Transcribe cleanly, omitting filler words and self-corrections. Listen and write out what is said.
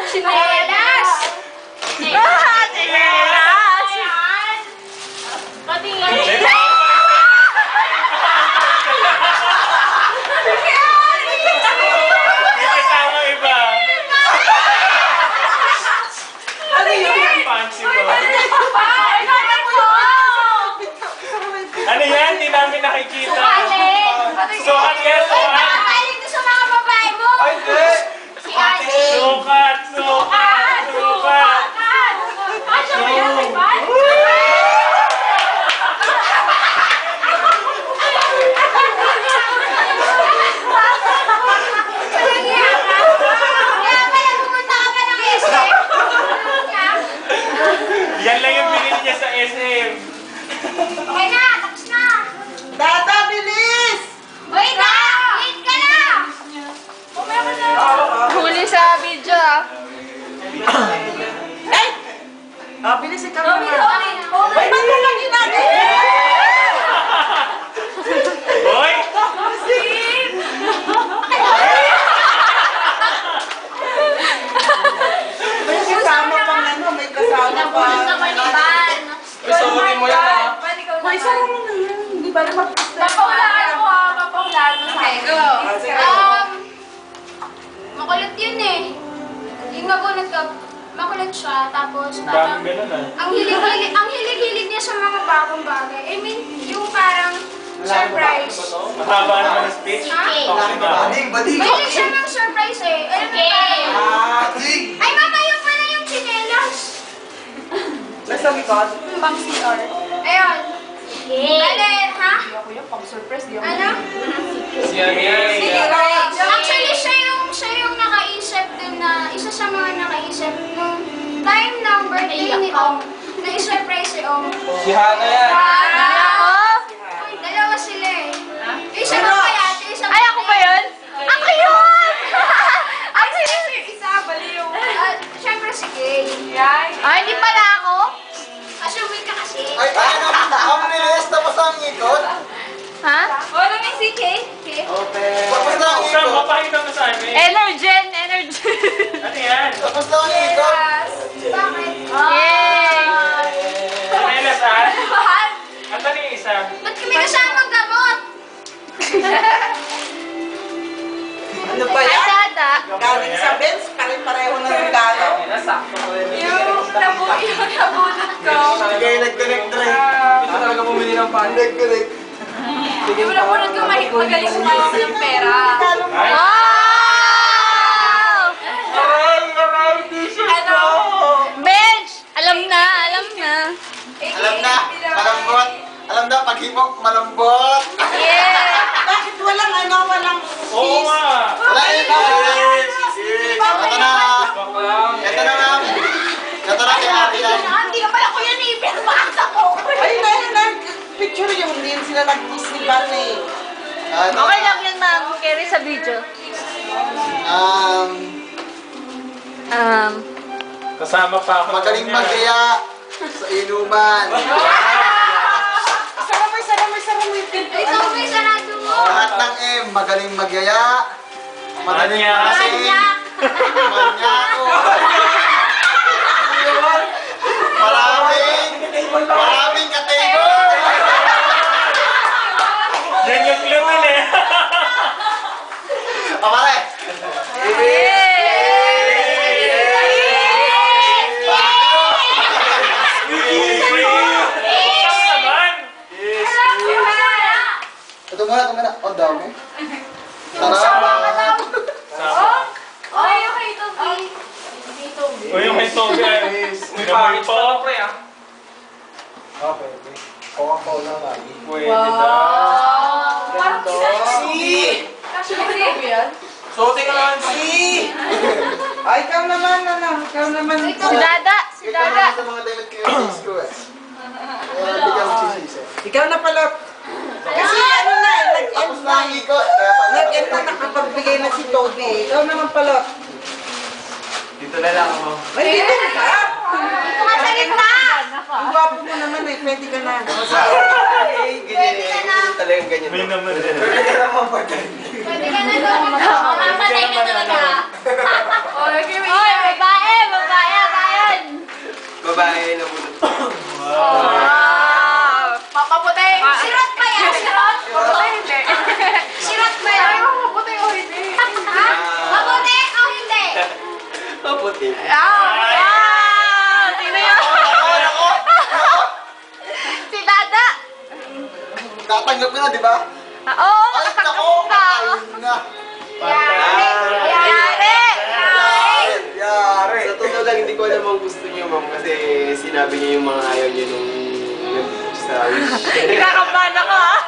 Sinelas! Sinelas! Patingin. May kasama iba. Ano yun? Fancy mo. Ay, naman ko! Ano yan? Hindi namin nakikita. Sukatin! Sukat yan, sukat. Nakakalit ko sa mga babae mo! Ay, hindi! Si Ate! Sukat, sukat, sukat. Ah, siya ba yan? May ban? Kaya pala pumunta ka pa ng SM? Yan lang yung binili niya sa SM. Okay na, tapos na! Dada, bilis! Wait na! Late ka na! Umaya ka na! Huli sa video ah. Ay! Ah, bilis ikaw naman. Okay na. Ay, ba't mo lang ginagawa? Hoy! May kasama pang ano, may kasama pa. naman ni Van. Uy, sorry mo yan ah. Uy, Saan mo na yan? Hindi ba naman? papahulaan mo ha, papahulaan mo sa akin. Ah, sige. Makulit yun eh. Yung nagulat ka, makulit siya, tapos Bakit parang, ganun ah? ang hilig-hilig niya sa mga bagong bagay. I mean, yung parang surprise. Mahaba naman ang speech. Ha? Toxic na. Bading! Mahilig siya ng surprise eh. Alam mo parang, Ah, ding! ay mama, yung pala yung chinelas. Nasa likod? Pang CR. Ayun. Bale, ha? Ano? Actually, siya yung nakaisip din na, isa sa mga nakaisip nung time ng birthday ni Ong, na i-surprise si Ong. Si Hana yan. Uy, dalawa sila eh. Isa lang kaya, isa Ay, ako ba yun? Ako yun! Ako yun! Isa, baliw. Siyempre si Kay. Ay, hindi pala ako? Assuming ka kasi. Ay, ang nilis tapos ang ikot. Ha? Ano nga si Kay? Kay? Tapos na ang Saan ikot. mapakita mo sa amin? Energen, energen. Ano yan? Tapos na ang ikot. Yes. Bakit? Yay! Sinelas ah? Mahal. At ano yung isa? Ba't kami kasamang gamot? Ano ba Ay, yan? dada. Galing sa Benz, pare-pareho ng regalo. Yung nabunot ko. Sige, nag-connect-direct. Ito talaga bumili ng pan. Nag-connect. Yung nabunot ko, magaling sumawak ng pera. Wow! Ano? Bench! Alam na, alam na. Alam na, malambot. Alam na, paghimok, malambot. Yeah! Bakit walang ano, walang Oo nga! Wala yun na. Ito na. Ito na ma'am. Ito na kay Ari yan. Hindi ka pala kuya ni pinapakita ko. Ay, picture yung din sila nag-kiss ni Van eh. Okay lang yun, ma'am. Carry sa video. Kasama pa ako. Magaling magaya sa inuman. Saramoy. Ito, may sarado mo. Lahat ng M, magaling magyaya. Magaling Manyak. masin. Manyak. Manyako. Maraming ka-table. Yan yung clue eh. O, pare. Ito muna. O, dami. Tara. Oh, yung kay Toby. O yung kay Toby ay. May po. Okay. Coca-Cola lagi. Pwede daw. Parang Si! Kasi yan? Sote ka naman, si! Ay, ikaw naman. Ikaw naman. Si Dada, si Dada. Sa mga damit ko yung sis ko eh. Bigyan mo si sis eh. Ikaw na pala. Kasi ano na eh, nag-end na. Nag-end na nakapagbigay na si Toby. Ikaw naman pala. Dito na lang ako. May bibig ka? Ito ka sa gitna! Ang gwapo mo naman eh, pwede ka na. Pwede ka na. Talagang ganyan. May naman din. Pwede ka naman pag Pwede ka na doon. Mamatay ka talaga. Oy, babae! Babae! Bayan! Babae na muna. Wow! Papaputi! Sirot ba yan? Sirot? Papaputi hindi. Sirot ba yan? Papaputi o hindi? Ha? Mabuti o hindi? Maputi. Wow! Tingnan niyo! Si Dada! Tatanggap ka na, di ba? Oo, Ay, nako! nakatanggap ka! Ayun na! Yari! Yari! Sa totoo lang, hindi ko alam ang gusto niyo, ma'am, kasi sinabi niyo yung mga ayaw niyo nung sa wish. Ikakabahan ako ah!